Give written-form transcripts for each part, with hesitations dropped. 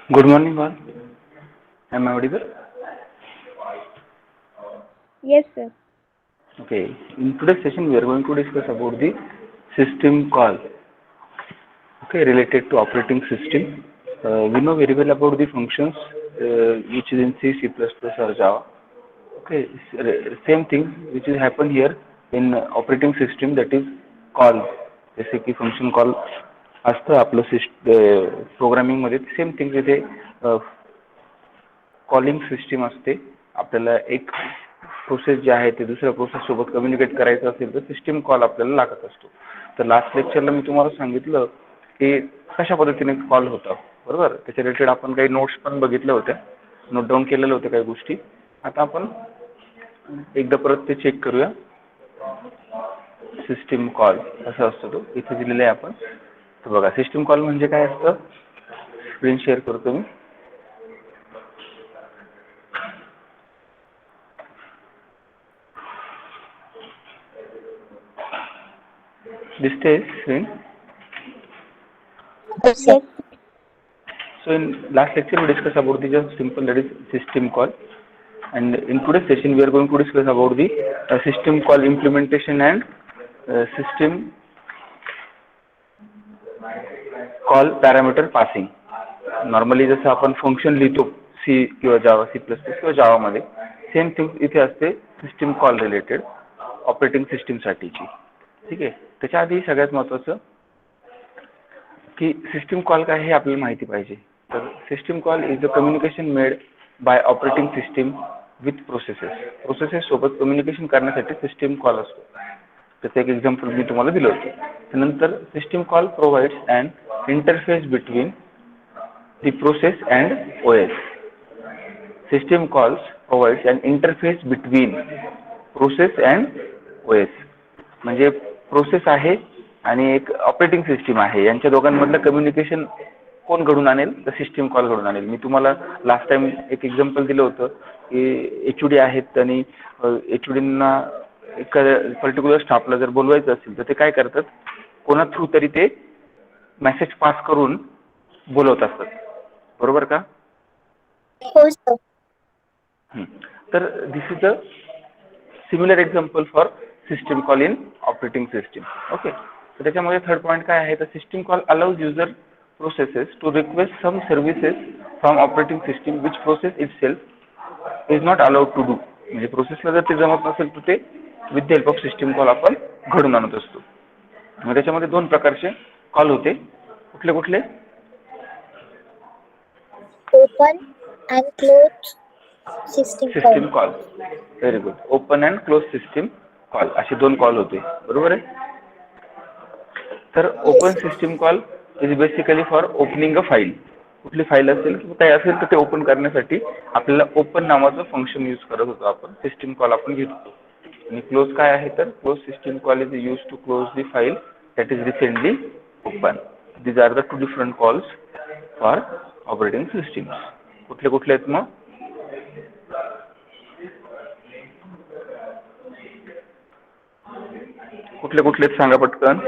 Good morning, all. Am I audible? Yes, sir. Okay. In today's session, we are going to discuss about the system call. Okay, related to operating system. We know very well about the functions, which is in C, C++, or Java. Okay, same thing which is happen here in operating system, that is call. जसे की function call असतं आपलं programming मध्ये, same thing इथे calling system असते. आपल्याला एक process जे आहे ते दुसऱ्या प्रोसेस सोबत कम्युनिकेट करायचं असेल तर सिस्टीम कॉल आपल्याला लागत असतो. तर लास्ट लेक्चरला मी तुम्हाला सांगितलं की कशा पद्धतीने कॉल होता, बरोबर. त्याच्या रिलेटेड आपण काही नोट्स पण बघितल्या होत्या, नोट डाऊन केलेल्या होत्या काही गोष्टी. आता आपण एकदा परत ते चेक करूया. सिस्टीम कॉल कसा असतो तो इथे दिलेला आहे आपण. तर बघा, सिस्टीम कॉल म्हणजे काय असतं. स्क्रीन शेअर करतो मी. दिसते screen? Yes, sir. Yes. So in last lecture we discussed about the just simple, that is system call, and in today's session we are going to discuss about the system call implementation and system call parameter passing. Normally जसं आपण function लिहितो C किंवा जावा, C plus plus किंवा जावामध्ये, same thing इथे असते system call related operating सिस्टीमसाठीची. ठीक आहे. त्याच्या आधी सगळ्यात महत्त्वाचं की सिस्टीम कॉल काय हे आपल्याला माहिती पाहिजे. तर system call is the communication made bye operating system with processes. Processes सोबत कम्युनिकेशन करण्यासाठी सिस्टीम कॉल असतो. त्याचं एक एक्झाम्पल मी तुम्हाला दिलं होतं. त्यानंतर system call provides and interface between the process and OS. System calls provides an interface between process and OS. म्हणजे प्रोसेस आहे आणि एक ऑपरेटिंग सिस्टीम आहे, यांच्या दोघांमधलं कम्युनिकेशन कोण घडून आणेल, तर सिस्टीम कॉल घडून आणेल. मी तुम्हाला लास्ट टाइम एक एक्झाम्पल दिलं होतं की HOD आहेत आणि HODना एका पर्टिक्युलर स्टाफला जर बोलवायचं असेल तर ते काय करतात, कोणा थ्रू तरी ते मेसेज पास करून बोलवत असतात, बरोबर का. Oh, sir. तर this is a similar example for system call in operating system. Okay. तर त्याच्यामध्ये थर्ड पॉईंट काय आहे, तर system call allows user processes to request some services from operating system which process itself is not allowed to do. म्हणजे प्रोसेसला जर ते जमत नसेल तर ते with the help of system call आपण घडून आणत असतो. मग त्याच्यामध्ये दोन प्रकारचे कॉल होते. कुठले कुठले. Open and close system call. System call. Very good. Open and close system call असे दोन कॉल होते, बरोबर आहे. तर Yes, open sir. System call is basically for opening a file. कुठली फाईल असेल किंवा काही असेल तर ते ओपन करण्यासाठी आपल्याला ओपन नावाचं फंक्शन यूज करत होतो आपण, सिस्टीम कॉल आपण घेत होतो. आणि क्लोज काय आहे, तर close system call is use to close the file that is recently open. These are the two different calls for operating systems. कुठले कुठले आहेत मग. कुठले कुठले आहेत सांगा पटकन.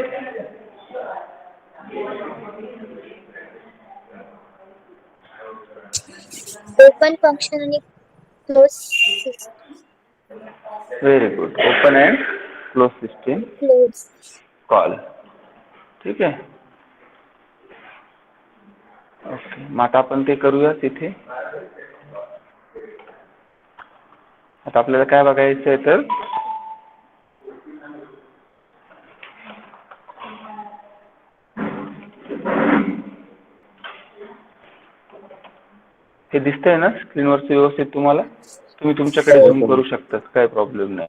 Open function आणि close system. Very good. Open and close system Close. Call. ठीक आहे. ओके. मग आता आपण ते करूया तिथे. आता आपल्याला काय बघायचं आहे, तर हे दिसतंय ना स्क्रीनवरचं व्यवस्थित तुम्हाला. तुम्ही तुमच्याकडे हो. झूम करू शकतात, काय प्रॉब्लेम नाही.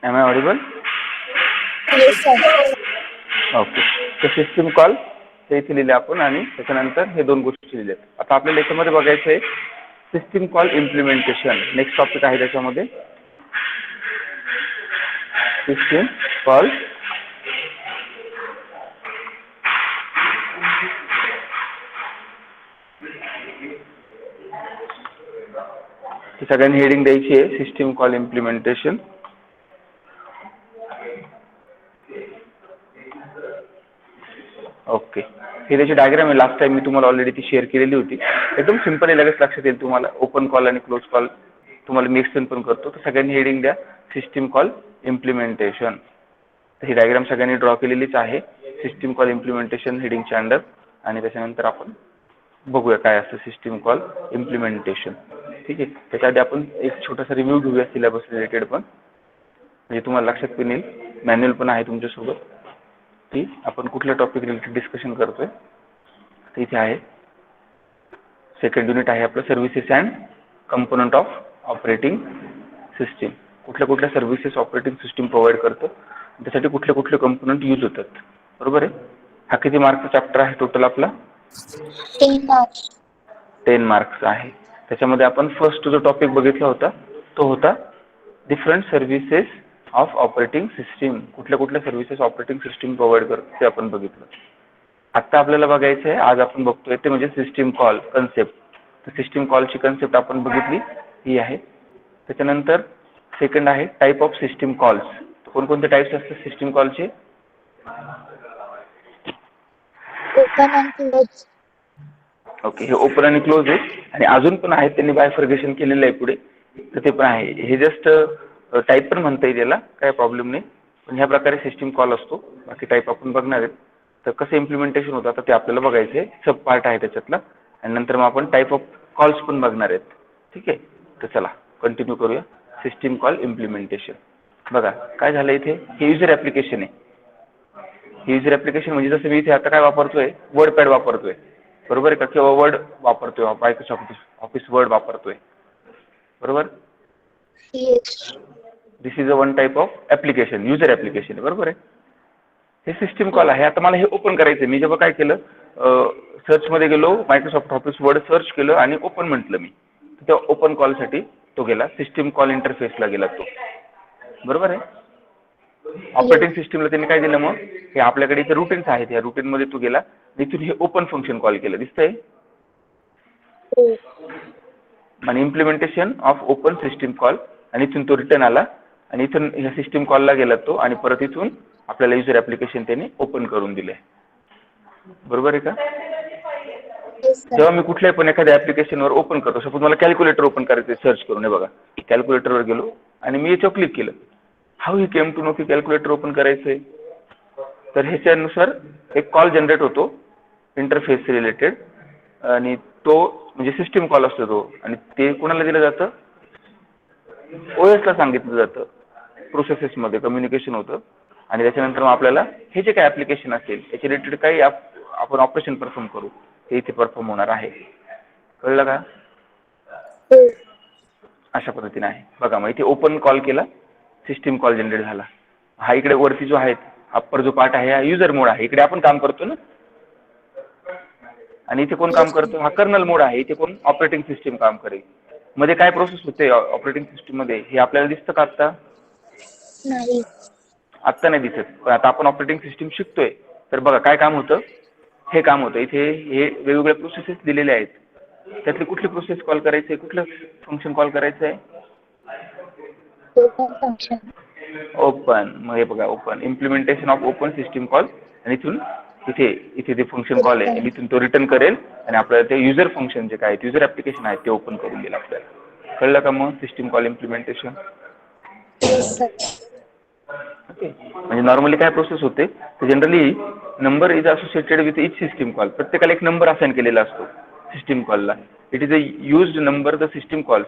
Am I audible? Yes, sir. Okay. तर सिस्टीम कॉल हे इथे लिहिले आपण आणि त्याच्यानंतर हे दोन गोष्टी लिहिल्यात. आता आपल्याला याच्यामध्ये बघायचं आहे system call implementation. Next topic आहे त्याच्यामध्ये सिस्टीम कॉल सगळ्यांनी हेडिंग द्यायची आहे सिस्टीम कॉल इम्प्लिमेंटेशन. ओके. ही त्याची डायग्राम आहे. लास्ट टाइम मी तुम्हाला ऑलरेडी ती शेअर केलेली होती. एकदम सिंपल आहे, लगेच लक्षात येईल तुम्हाला. ओपन कॉल आणि क्लोज कॉल तुम्हाला मी एक्सप्लेन पण करतो. तर सगळ्यांनी हेडिंग द्या सिस्टीम कॉल इम्प्लिमेंटेशन. ही डायग्राम सगळ्यांनी ड्रॉ केलेलीच आहे सिस्टीम कॉल इम्प्लिमेंटेशन हेडिंगच्या अंडर. आणि त्याच्यानंतर आपण बघूया काय असतं सिस्टीम कॉल इम्प्लिमेंटेशन. ठीक आहे. त्याच्या आधी आपण एक छोटासा रिव्ह्यू घेऊया सिलेबस रिलेटेड पण, म्हणजे तुम्हाला लक्षात पण येईल. मॅन्युअल पण आहे तुमच्यासोबत की आपण कुठल्या टॉपिक रिलेटेड डिस्कशन करतोय. तर इथे आहे सेकंड युनिट आहे आपलं services and component of operating system. कुठल्या कुठल्या सर्व्हिसेस ऑपरेटिंग सिस्टीम प्रोव्हाइड करतं, त्यासाठी कुठले कुठले कंपोनंट यूज होतात. बरोबर आहे. हा किती मार्कचा चॅप्टर आहे टोटल आपला? 10 marks. 10 मार्क्स आहे. त्याच्यामध्ये आपण फर्स्ट जो टॉपिक बघितला होता तो होता different services of operating system. कुठल्या कुठल्या सर्व्हिसेस ऑपरेटिंग सिस्टीम प्रोव्हाइड करते ते आपण बघितलं. आता आपल्याला बघायचं आहे, आज आपण बघतोय ते म्हणजे सिस्टीम कॉल कन्सेप्ट. तर सिस्टीम कॉलची कन्सेप्ट आपण बघितली ही आहे. त्याच्यानंतर सेकंड आहे टाईप ऑफ सिस्टीम कॉल्स. कोणकोणते टाईप्स असतात सिस्टीम कॉलचे? Open and close. ओके. हे ओपन आणि क्लोज आहे. आणि अजून पण आहेत, त्यांनी बायफर्गेशन केलेलं आहे पुढे, तर ते पण आहे. हे जस्ट टाईप पण म्हणता येईल याला, काय प्रॉब्लेम नाही. पण ह्या प्रकारे सिस्टीम कॉल असतो. बाकी टाईप आपण बघणार आहेत. तर कसं इम्प्लिमेंटेशन होतं आता ते आपल्याला बघायचं आहे. सब पार्ट आहे त्याच्यातला. आणि नंतर मग आपण टाईप ऑफ कॉल्स पण बघणार आहेत. ठीक आहे. तर चला कंटिन्यू करूया सिस्टीम कॉल इम्प्लिमेंटेशन. बघा काय झालं इथे, हे युजर ॲप्लिकेशन आहे. हे युजर ॲप्लिकेशन म्हणजे जसं मी इथे आता काय वापरतोय, वर्ड पॅड वापरतोय. बरोबर आहे का? किंवा वर्ड वापरतोय, मायक्रोसॉफ्ट ऑफिस वर्ड वापरतोय. बरोबर. Yes. This is a one type of application, user application. बरोबर आहे. हे सिस्टीम कॉल आहे. आता मला हे ओपन करायचं आहे. मी जेव्हा काय केलं, सर्चमध्ये गेलो, मायक्रोसॉफ्ट ऑफिस वर्ड सर्च केलं आणि ओपन म्हटलं मी, तर त्या ओपन कॉलसाठी तो गेला, सिस्टीम कॉल इंटरफेसला गेला तो. बरोबर आहे. ऑपरेटिंग सिस्टीमला त्यांनी काय दिलं मग, हे आपल्याकडे इथे रुटीन्स आहेत, या रुटीनमध्ये तो गेला, इथून हे ओपन फंक्शन कॉल केलं. दिसतंय? Oh. आणि implementation of open system call, आणि इथून तो रिटर्न आला आणि इथून ह्या सिस्टीम कॉलला गेला तो, आणि परत इथून आपल्याला युजर ॲप्लिकेशन त्यांनी ओपन करून दिले. बरोबर आहे का? Yes, sir. जेव्हा मी कुठल्याही पण एखाद्या ॲप्लिकेशनवर ओपन करतो, सपोज मला कॅल्क्युलेटर ओपन करायचं सर्च करून, हे बघा कॅल्क्युलेटरवर गेलो आणि मी याच्यावर क्लिक केलं. How he came to know की कॅल्क्युलेटर ओपन करायचं आहे? तर ह्याच्यानुसार एक कॉल जनरेट होतो इंटरफेस रिलेटेड, आणि तो म्हणजे सिस्टीम कॉल असतो तो, आणि ते कोणाला दिलं जातं? OS ला सांगितलं जातं. प्रोसेसेसमध्ये कम्युनिकेशन होतं. आणि त्याच्यानंतर मग आपल्याला हे जे काही ॲप्लिकेशन असेल त्याच्या रिलेटेड काही आपण ऑपरेशन परफॉर्म करू, हे इथे परफॉर्म होणार आहे. कळलं का? Oh. अशा पद्धतीने आहे. बघा मग इथे ओपन कॉल केला, सिस्टीम कॉल जनरेट झाला. हा इकडे वरती जो आहे अप्पर जो पार्ट आहे हा युजर मोड आहे. इकडे आपण काम करतो ना, आणि इथे कोण काम करतो? हा कर्नल मोड आहे. इथे कोण? ऑपरेटिंग सिस्टीम काम करेल. मध्ये काय प्रोसेस होते ऑपरेटिंग सिस्टीम मध्ये हे आपल्याला दिसतं का आत्ता? नाही. आत्ता नाही दिसत. पण आता आपण ऑपरेटिंग सिस्टीम शिकतोय, तर बघा काय काम होतं, हे काम होतं. इथे हे वेगवेगळ्या प्रोसेसेस दिलेले आहेत. त्यातली कुठली प्रोसेस कॉल करायची आहे, कुठलं फंक्शन कॉल करायचं आहे? Open function. ओपन. मग हे बघा open, implementation of open system call, आणि इथून इथे इथे ते फंक्शन कॉल आहे, आणि इथून तो रिटर्न करेल, आणि आपल्याला ते युजर फंक्शन जे काय युजर ॲप्लिकेशन आहे ते ओपन करून देईल आपल्याला. कळलं का मग system call implementation? Yes, sir. Okay. म्हणजे नॉर्मली काय प्रोसेस होते, तर generally number is associated with each system call. प्रत्येकाला एक नंबर असाइन केलेला असतो सिस्टीम कॉलला. It is a used number the system calls.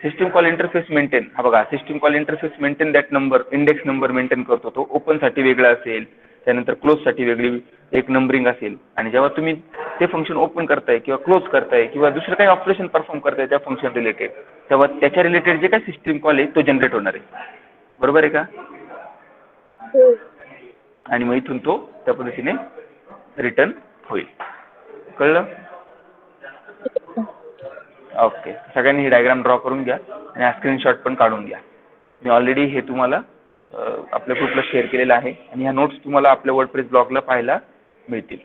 System call interface maintain, हा बघा system call interface maintain that number, index number maintain करतो तो. ओपनसाठी वेगळा असेल, त्यानंतर क्लोजसाठी वेगळी एक नंबरिंग असेल. आणि जेव्हा तुम्ही ते फंक्शन ओपन करताय किंवा क्लोज करताय किंवा दुसरं काही ऑपरेशन परफॉर्म करताय त्या फंक्शन रिलेटेड, तेव्हा त्याच्या रिलेटेड जे काही सिस्टीम कॉल आहे तो जनरेट होणार आहे. बरोबर आहे का? हो. आणि मग इथून तो त्या पद्धतीने रिटर्न होईल. कळलं? ओके. सगळ्यांनी ही डायग्राम ड्रॉ करून घ्या आणि हा स्क्रीनशॉट पण काढून घ्या. मी ऑलरेडी हे तुम्हाला आपल्या ग्रुपला शेअर केलेलं आहे आणि ह्या नोट्स तुम्हाला आपल्या वर्डप्रेस ब्लॉगला पाहायला मिळतील.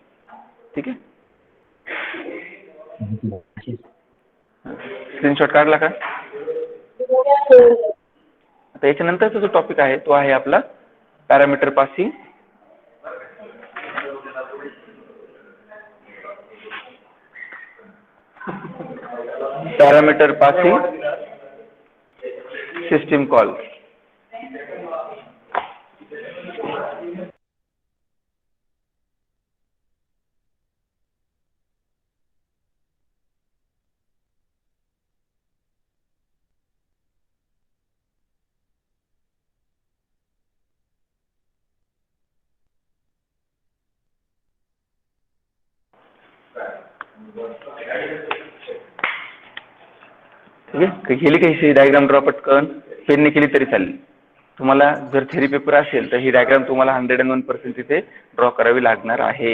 ठीक आहे? स्क्रीनशॉट काढला का? आता याच्यानंतरचा जो टॉपिक आहे तो आहे आपला parameter passing. Parameter passing system call. ठीक आहे? केली काही डायग्राम ड्रॉ पटकन पेनने केली तरी चालेल. तुम्हाला जर थेरी पेपर असेल तर ही डायग्राम तुम्हाला 101% तिथे ड्रॉ करावी लागणार आहे.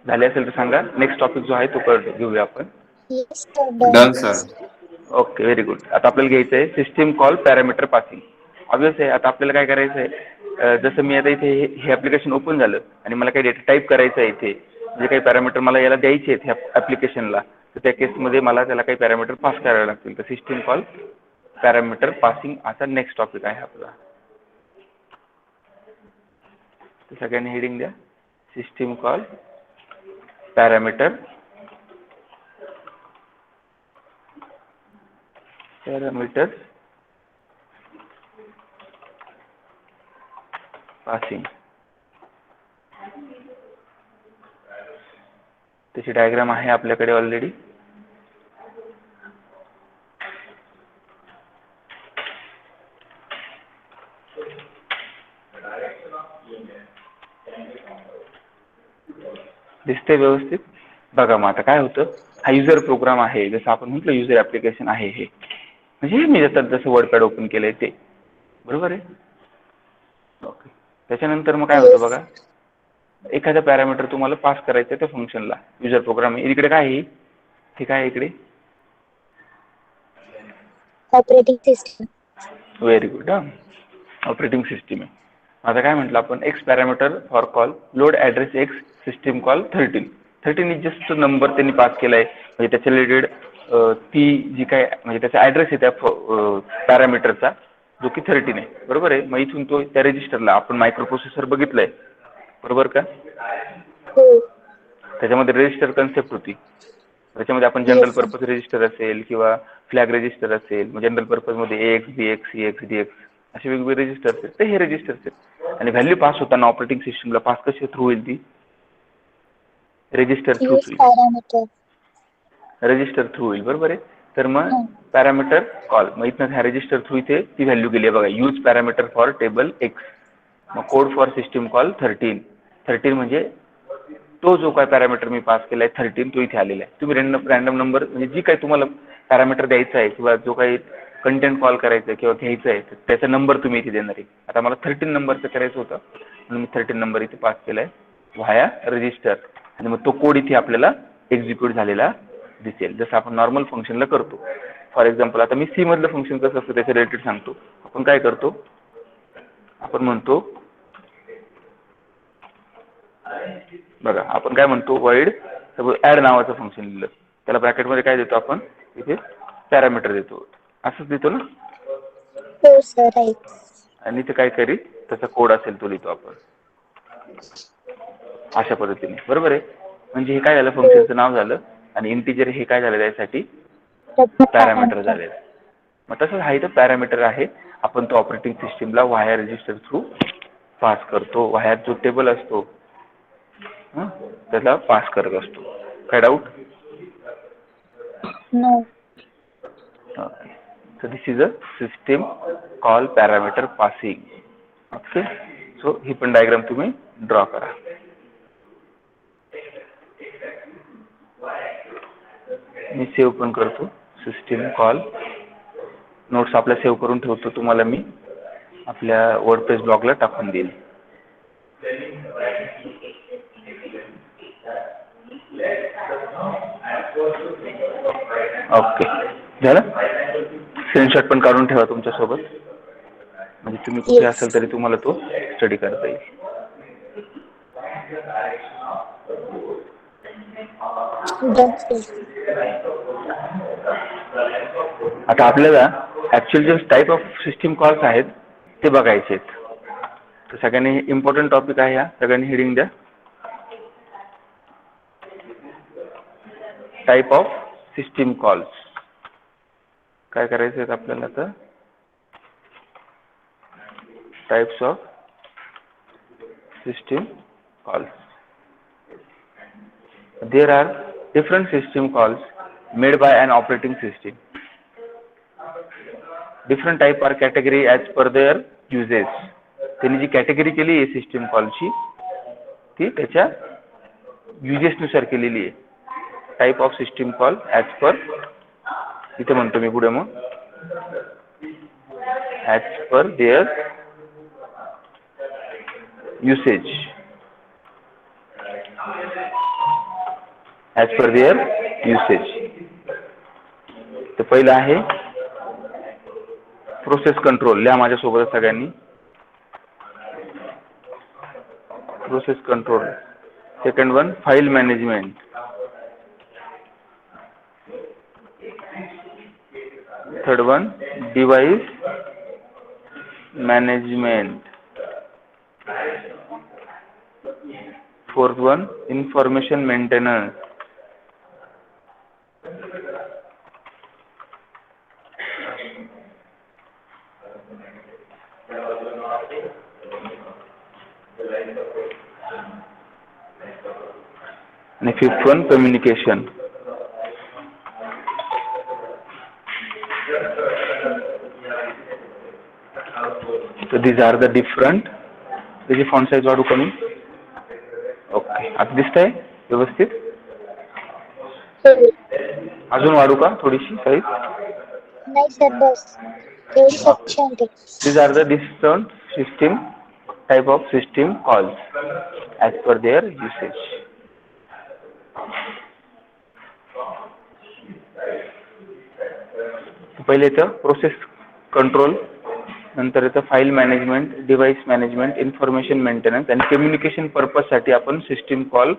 झाले असेल तर सांगा. नेक्स्ट टॉपिक जो आहे तो घेऊया आपण. Yes, sir. Done. Done sir. Okay, very good. आता आपल्याला घ्यायचं आहे system call parameter passing. Obvious आहे. आता आपल्याला काय करायचं आहे, जसं मी आता इथे हे ॲप्लिकेशन ओपन झालं आणि मला काही डेटा टाईप करायचं आहे इथे, जे काही पॅरामीटर मला याला द्यायचे आहेत ह्या ॲप्लिकेशनला, तर त्या केसमध्ये मला त्याला काही पॅरामीटर पास करावे लागतील. तर सिस्टीम कॉल पॅरामीटर पासिंग असा नेक्स्ट टॉपिक आहे आपला. तर सगळ्यांनी हेडिंग द्या. System call parameter passing. त्याची डायग्राम आहे आपल्याकडे ऑलरेडी. दिसते व्यवस्थित? बघा मग आता काय होतं, हा युजर प्रोग्राम आहे, जसं आपण म्हटलं युजर ॲप्लिकेशन आहे हे, म्हणजे मी जसं वर्डपॅड ओपन केलंय ते. बरोबर आहे? ओके. त्याच्यानंतर मग काय होतं बघा, एखादा पॅरामीटर तुम्हाला पास करायचं आहे त्या फंक्शनला. युजर प्रोग्राम इकडे काय आहे, हे काय आहे इकडे? Operating system. Very good. Operating system आहे. आता काय म्हटलं आपण, x parameter for call load address x system call 13 is just number त्यांनी पास केलाय, म्हणजे त्याच्या रिलेटेड ती जी काय म्हणजे त्याचा ॲड्रेस आहे त्या पॅरामीटरचा, जो की 13 आहे. बरोबर आहे? मग इथून तो त्या रजिस्टरला आपण मायक्रो प्रोसेसर बघितलंय, बरोबर का? हो. त्याच्यामध्ये रजिस्टर कन्सेप्ट होती. त्याच्यामध्ये आपण general Yes, sir. Purpose register असेल किंवा फ्लॅग रजिस्टर असेल, मग जनरल पर्पजमध्ये X B X C X D X असे वेगवेगळे रजिस्टर आहेत. तर हे रजिस्टर्स आहेत. आणि व्हॅल्यू पास होताना ऑपरेटिंग सिस्टमला पास कशी थ्रू होईल ती? रजिस्टर थ्रू Use होईल. parameter. रजिस्टर थ्रू होईल. बरोबर आहे? तर मग Hmm. पॅरामीटर कॉल, मग इथनं ह्या रजिस्टर थ्रू इथे ती व्हॅल्यू गेली आहे बघा. Use parameter for table x, मग कोड फॉर सिस्टीम कॉल 13 म्हणजे तो जो काय पॅरामीटर मी पास केलाय 13 तो इथे आलेला आहे. तुम्ही रॅन्डम नंबर म्हणजे जी काही तुम्हाला पॅरामीटर द्यायचा आहे किंवा जो काही कंटेंट कॉल करायचं आहे किंवा घ्यायचं आहे त्याचा नंबर तुम्ही इथे देणार आहे. आता मला 13 नंबरचं करायचं होतं म्हणून मी 13 नंबर इथे पास केलाय व्हाया रजिस्टर, आणि मग तो कोड इथे आपल्याला एक्झिक्यूट झालेला दिसेल, जसं आपण नॉर्मल फंक्शनला करतो. फॉर एक्झाम्पल आता मी सी मधलं फंक्शन कसं असतं त्याच्या रिलेटेड सांगतो. आपण काय करतो, आपण म्हणतो बघा, आपण काय म्हणतो, वाईड सपोज ॲड नावाचं फंक्शन लिहिलं, त्याला ब्रॅकेटमध्ये काय देतो आपण, इथे पॅरामीटर देतो, असंच देतो ना. हो sir, right. आणि इथे काय करीत त्याचा कोड असेल तो लिहितो आपण अशा पद्धतीने. बरोबर आहे? म्हणजे हे काय झालं, फंक्शनचं नाव झालं आणि इंटिजर हे काय झालं त्यासाठी पॅरामीटर झाले. मग तसंच हा इथं पॅरामीटर आहे, आपण तो ऑपरेटिंग सिस्टीमला वाया रजिस्टर थ्रू पास करतो. वाया जो टेबल असतो त्याला पास करत असतो. काय doubt? No. Okay. So this is a system call parameter passing. Okay. So ही पण डायग्राम तुम्ही ड्रॉ करा. मी सेव्ह पण करतो. सिस्टीम कॉल नोट्स आपल्या सेव्ह करून ठेवतो, तुम्हाला मी आपल्या वर्डप्रेस ब्लॉगला टाकून देईल. ओके, झालं. स्क्रीनशॉट पण काढून ठेवा तुमच्यासोबत, म्हणजे तुम्ही कुठे Yes. असेल तरी तुम्हाला तो स्टडी करता येईल. Done, sir. आता आपल्याला ऍक्च्युअल जे टाईप ऑफ सिस्टीम कॉल्स आहेत ते बघायचे आहेत. तर सगळ्यांनी इम्पॉर्टंट टॉपिक आहे, हा सगळ्यांनी हेडिंग द्या. Type of system calls. काय करायचं आहे आपल्याला आता? Types of system calls. There are different system calls made by an operating system. Different type are category as per their uses. त्यांनी जी कॅटेगरी केली आहे सिस्टीम कॉलची ती त्याच्या युजेस नुसार केलेली आहे. Type of system call as per, इथे म्हणतो मी पुढे मग, as per their usage. As per their usage. तर पहिलं आहे प्रोसेस कंट्रोल. लिहा माझ्यासोबत सगळ्यांनी. Process control. Second one file management. Third one device management. Fourth one information maintenance. and fifth one communication. So these are the different. त्याची font size वाढू कमी? Okay, आता दिसतंय व्यवस्थित? अजून वाढू का थोडीशी साईज? नाही सर, बस एवढी सफिशियंट आहे. These are the different system type of system calls as per their usage. पहिले येतं प्रोसेस कंट्रोल, नंतर येतं file management, device management, information maintenance आणि कम्युनिकेशन पर्पजसाठी आपण सिस्टीम कॉल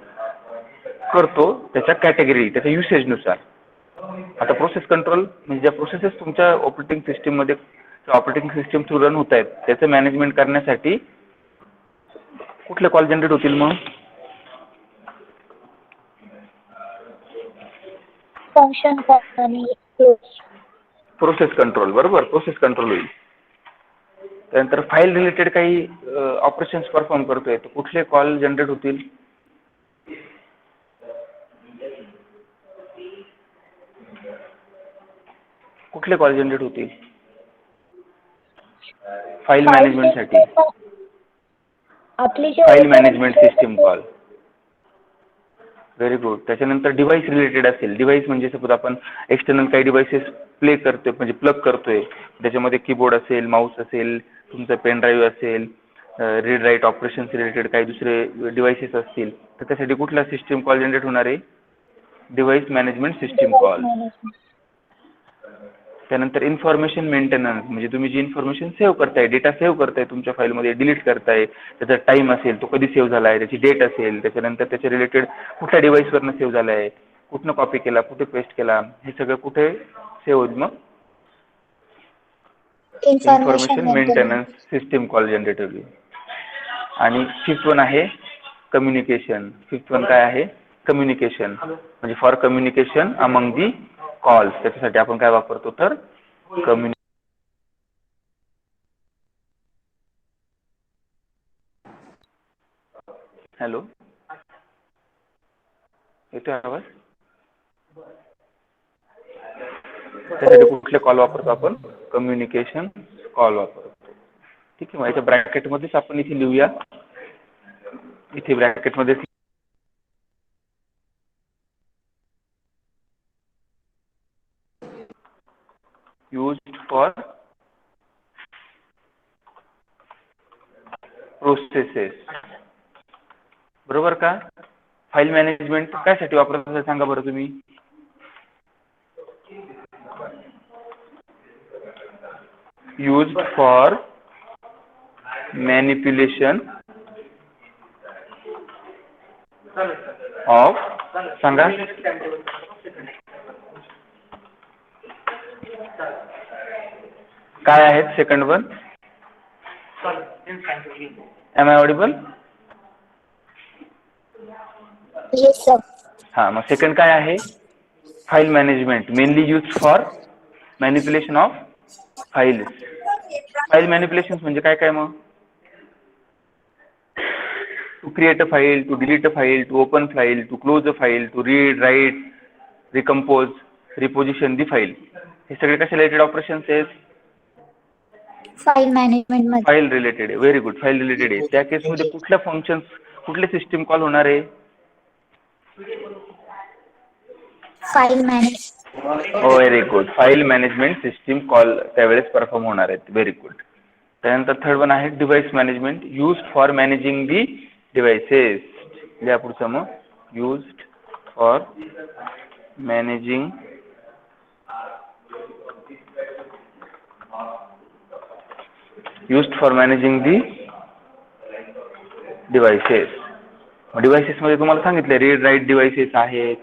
करतो त्याच्या कॅटेगरी, त्याच्या युसेजनुसार. आता प्रोसेस कंट्रोल म्हणजे ज्या प्रोसेसेस तुमच्या ऑपरेटिंग सिस्टीममध्ये ऑपरेटिंग सिस्टीम थ्रू रन होत आहेत त्याचं मॅनेजमेंट करण्यासाठी कुठले कॉल जनरेट होतील? मग फंक्शन कॉल आणि प्रोसेस कंट्रोल. बरोबर, प्रोसेस कंट्रोल होईल. त्यानंतर फाईल रिलेटेड काही ऑपरेशन्स परफॉर्म करतोय तर कुठले कॉल जनरेट होतील? कुठले कॉल जनरेट होतील फाईल मॅनेजमेंटसाठी? आपली file management system call. Very good. त्याच्यानंतर डिव्हाइस रिलेटेड असेल. डिव्हाइस म्हणजे सपोज आपण एक्सटर्नल काही डिव्हाइसेस प्ले करतोय म्हणजे प्लग करतोय, त्याच्यामध्ये कीबोर्ड असेल, माऊस असेल, तुमचं पेन ड्राईव्ह असेल, रीड राईट ऑपरेशन्स रिलेटेड काही दुसरे डिव्हाइसेस असतील तर त्यासाठी कुठला सिस्टीम कॉल जनरेट होणार आहे? Device management system call. त्यानंतर इन्फॉर्मेशन मेंटेनन्स म्हणजे तुम्ही जी इन्फॉर्मेशन सेव्ह करताय, डेटा सेव्ह करताय तुमच्या फाईलमध्ये, डिलीट करताय, त्याचा टाइम असेल, तो कधी सेव्ह झाला आहे, त्याची डेट असेल, त्याच्यानंतर त्याच्या रिलेटेड कुठल्या डिव्हाइसवरनं सेव्ह झाला आहे, कुठनं कॉपी केला, कुठे पेस्ट केला, हे सगळं कुठे सेव्ह होईल? मग information maintenance system call generate होईल. आणि फिफ्थ वन आहे कम्युनिकेशन. फिफ्थ वन काय आहे? कम्युनिकेशन म्हणजे for communication among the calls. त्याच्यासाठी आपण काय वापरतो तर हॅलो, येतोय आवाज? त्यासाठी कुठले कॉल वापरतो आपण? कम्युनिकेशन कॉल वापरतो. ठीक आहे, मग याच्या ब्रॅकेटमध्येच आपण इथे लिहूया. इथे ब्रॅकेटमध्ये used for processes. बरोबर का? फाईल मॅनेजमेंट कायसाठी वापरत असाल सांगा बरं तुम्ही. used for manipulation of सांगा काय आहेत second one. Am I audible? Yes, sir. हा, मग सेकंड काय आहे? File management, mainly use for manipulation of files. File manipulation म्हणजे काय काय मग? To create a file, to delete a file, to open file, to close a file, to read, write, recompose, reposition the file. हे सगळे कसे related operations आहेत? File management मध्ये. File related. Very good, file related आहे. त्या केसमध्ये कुठल्या functions, कुठले सिस्टीम कॉल होणार आहे? File manage. Very good, file management system call त्यावेळेस परफॉर्म होणार आहेत. Very good. त्यानंतर थर्ड वन आहे device management, used for managing the devices. या पुढचं मग used for managing the devices. Devices मध्ये तुम्हाला सांगितलं रीड राईट डिव्हाइसेस आहेत.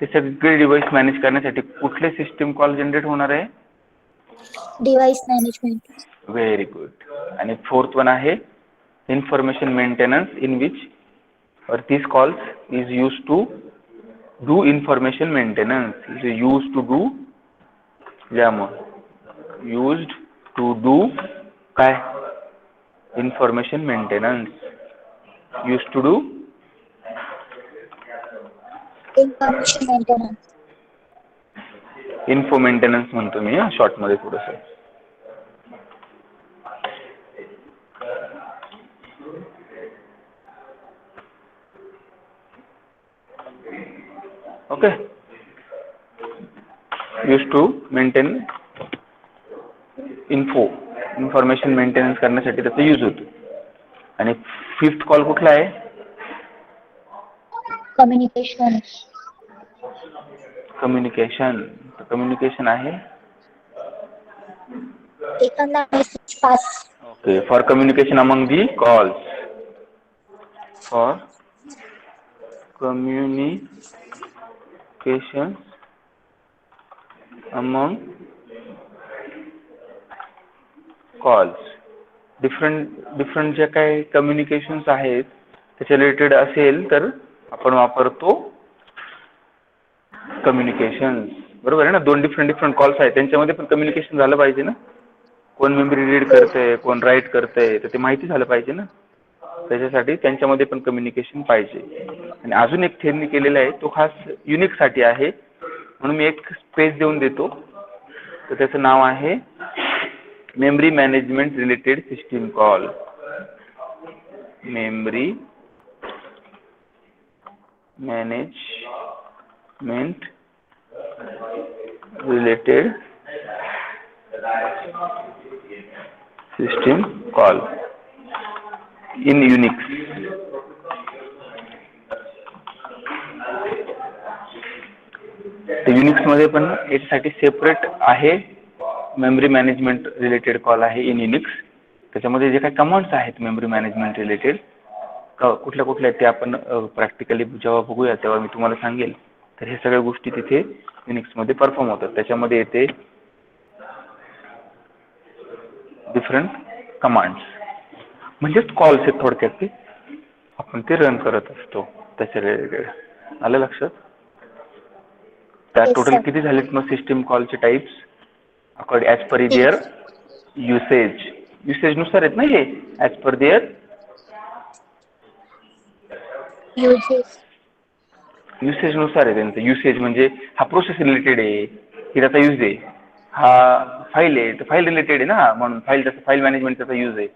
ते सगळे डिव्हाइस मॅनेज करण्यासाठी कुठले सिस्टीम कॉल जनरेट होणार आहे? Device management. Very good. आणि फोर्थ वन आहे information maintenance, in which or this calls is use to do information maintenance. Is use to do, या मग यूज्ड टू डू काय? Information maintenance. Use to do Information maintenance. Info maintenance म्हणतो मी short मध्ये थोडस. Okay, use to maintain information maintenance करण्यासाठी त्याचा use होतो. आणि फिफ्थ कॉल कुठला आहे? Communication. कम्युनिकेशन आहे. एखादा message pass. Okay, for communication among the calls. For communication among calls. Different जे काही कम्युनिकेशन्स आहेत त्याच्या रिलेटेड असेल तर आपण वापरतो कम्युनिकेशन्स. बरोबर आहे ना? दोन डिफरंट कॉल्स आहेत, त्यांच्यामध्ये पण कम्युनिकेशन झालं पाहिजे ना. कोण मेमरी रीड करतंय, कोण राईट करतंय, तर ते माहिती झालं पाहिजे ना. त्याच्यासाठी त्यांच्यामध्ये पण कम्युनिकेशन पाहिजे. आणि अजून एक त्यांनी केलेला आहे, तो खास युनिकसाठी आहे, म्हणून मी एक स्पेस देऊन देतो. तर त्याचं नाव आहे memory management related system call. Memory management related system call in Unix. Unix मध्ये पण याच्यासाठी सेपरेट आहे मेमरी मॅनेजमेंट रिलेटेड कॉल आहे इन युनिक्स. त्याच्यामध्ये जे काही कमांड्स आहेत मेमरी मॅनेजमेंट रिलेटेड कुठल्या कुठल्या ते आपण प्रॅक्टिकली जेव्हा बघूया तेव्हा मी तुम्हाला सांगेल. तर हे सगळ्या गोष्टी तिथे युनिक्स मध्ये परफॉर्म होतात. त्याच्यामध्ये येते डिफरंट कमांड्स, म्हणजेच कॉल्स आहेत थोडक्यात, ते आपण ते रन करत असतो त्याच्या रिलेटेड. आलं लक्षात? त्या टोटल किती झालेत मग सिस्टीम कॉलचे types? According as per their usage नुसार आहेत ना हे, ॲज पर देअर युसेज नुसार आहे त्यांचं. युसेज म्हणजे हा प्रोसेस रिलेटेड आहे की त्याचा यूज आहे, हा फाईल आहे तर फाईल रिलेटेड आहे ना, म्हणून फाईल मॅनेजमेंट त्याचा यूज आहे.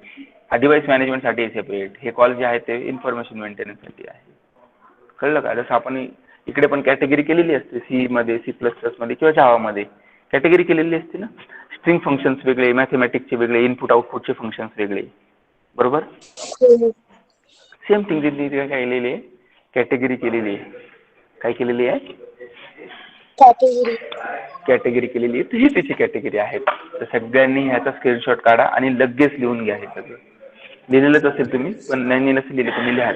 हा डिव्हाइस मॅनेजमेंटसाठी आहे सेपरेट. हे कॉल जे आहे ते इन्फॉर्मेशन मेंटेनन्ससाठी आहे. कळलं का? जसं आपण इकडे पण कॅटेगरी केलेली असते सी मध्ये, C++ मध्ये किंवा जावामध्ये कॅटेगरी केलेली असते ना. स्ट्रिंग फंक्शन्स वेगळे, मॅथमॅटिक्सचे वेगळे, इनपुट आउटपुटचे फंक्शन्स वेगळे, बरोबर. हो. सेम थिंग त्यांनी काय केलेली आहे, कॅटेगरी केलेली आहे. काय केलेली आहे, कॅटेगरी. कॅटेगरी केलेली आहे. तर ही त्याची कॅटेगरी आहे. तर सगळ्यांनी ह्याचा स्क्रीनशॉट काढा आणि लगेच लिहून घ्या. हे सगळं लिहिलेलंच असेल तुम्ही, पण नाही नसेल लिहिले तुम्ही लिहा.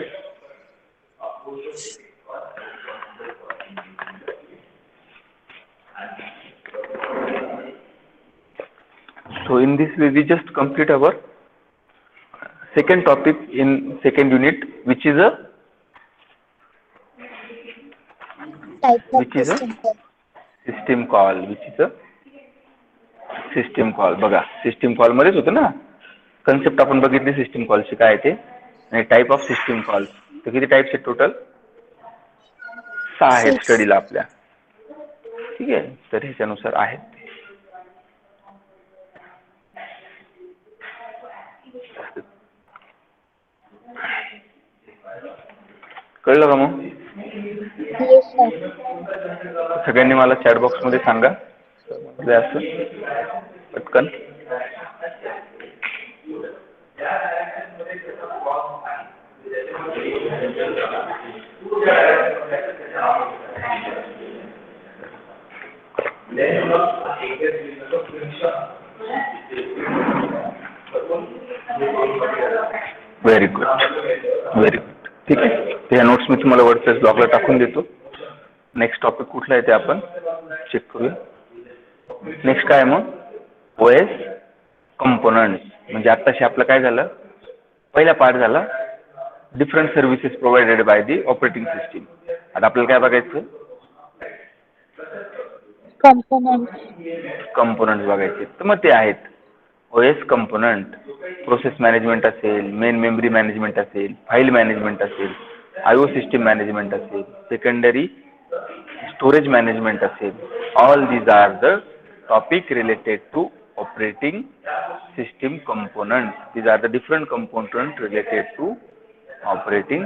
So in this way we just complete our second topic in second unit, which is a Type of system call. system call, which is a system call. बघा सिस्टीम कॉल मध्येच होतं ना, कन्सेप्ट आपण बघितली सिस्टीम कॉलची काय ते, आणि type of system call. तर किती टाईप्स आहेत टोटल, 6 आहेत 6. स्टडीला आपल्या. ठीक आहे, तर ह्याच्यानुसार आहेत. कळलं का मग. Yes sir. सगळ्यांनी मला चॅट बॉक्स मध्ये सांगा असं पटकन. Very good, very good. ठीक आहे, ह्या नोट्स मी तुम्हाला वर्डप्रेस ब्लॉगला टाकून देतो. नेक्स्ट टॉपिक कुठला आहे ते आपण चेक करूया. नेक्स्ट काय मग, OS कंपोनंट्स. म्हणजे आत्ताशी आपलं काय झालं, पहिला पार्ट झाला different services provided by the operating system. आता आपल्याला काय बघायचं, कंपोनंट्स बघायचे. तर मग ते आहेत OS कंपोनंट. प्रोसेस मॅनेजमेंट असेल, मेन मेमरी मॅनेजमेंट असेल, फाईल मॅनेजमेंट असेल, IO सिस्टीम मॅनेजमेंट असेल, सेकंडरी स्टोरेज मॅनेजमेंट असेल. All these are the topic related to operating system components. These are the different components related to operating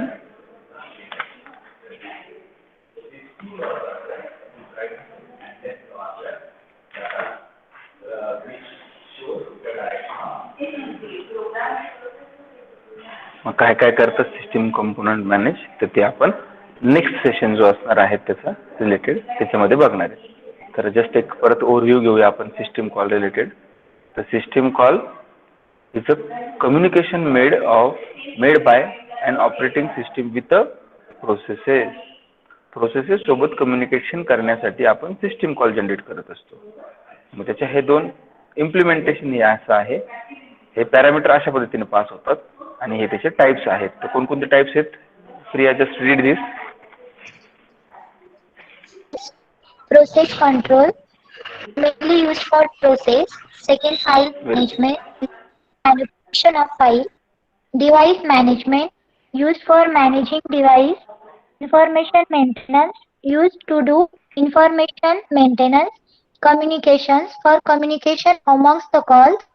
मग काय काय करतात system component manage, तर ते आपण नेक्स्ट सेशन जो असणार आहे त्याचा रिलेटेड त्याच्यामध्ये बघणार आहे. तर जस्ट एक परत ओव्हरव्ह्यू घेऊया आपण सिस्टीम कॉल रिलेटेड. तर system call is a communication made by an operating system with a processes सोबत कम्युनिकेशन करण्यासाठी आपण सिस्टीम कॉल जनरेट करत असतो. मग त्याच्या हे दोन इम्प्लिमेंटेशन हे असं आहे, हे पॅरामीटर अशा पद्धतीने पास होतात आणि हे त्याचे टाइप्स आहेत. तर कोणकोणते टाइप्स आहेत, Priya just read this. Process control, mainly used for process. Second, file management, manipulation of file. Device management, used for managing device. Information maintenance, used to do information maintenance. Communications, for communication amongst the calls.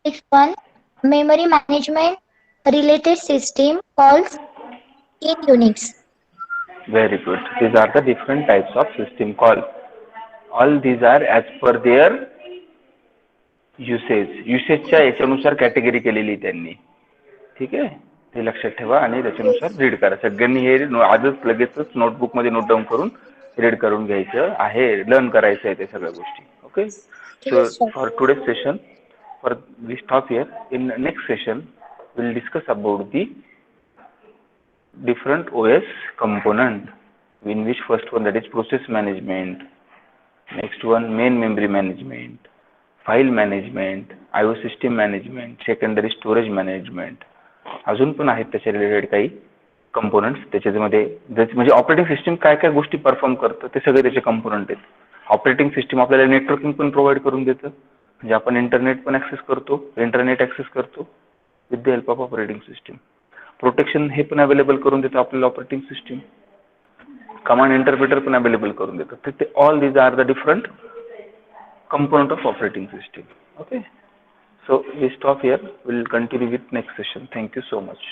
Next one, memory management, related system calls in Unix. Very good. These are the different types of system call. All these are as per their usage. युसेजच्या याच्यानुसार category केलेली त्यांनी. ठीक आहे, ते लक्षात ठेवा आणि त्याच्यानुसार रीड करा. सगळ्यांनी हे आजच लगेचच नोटबुक मध्ये नोट डाऊन करून रीड करून घ्यायचं आहे, लर्न करायचं आहे ते सगळ्या गोष्टी. Okay, so for today session we stop here. In next session we'll discuss about the different OS component, in which first one that is process management, next one main memory management, file management, IO system management, secondary storage management. अजून पण आहेत त्याच्या related काही components. त्याच्यामध्ये म्हणजे operating system काय काय गोष्टी परफॉर्म करतं ते सगळे त्याचे कंपोनंट आहेत. ऑपरेटिंग सिस्टीम आपल्याला नेटवर्किंग पण प्रोव्हाइड करून देतं, म्हणजे आपण इंटरनेट पण ऍक्सेस करतो, इंटरनेट ऍक्सेस करतो with the help of operating system. Protection हे पण अवेलेबल करून देतं आपल्याला ऑपरेटिंग सिस्टीम. कमांड इंटरप्रिटर पण अवेलेबल करून देतं. तर ते all these are the different component of operating system. Okay, so we stop here. We'll continue with next session. Thank you so much.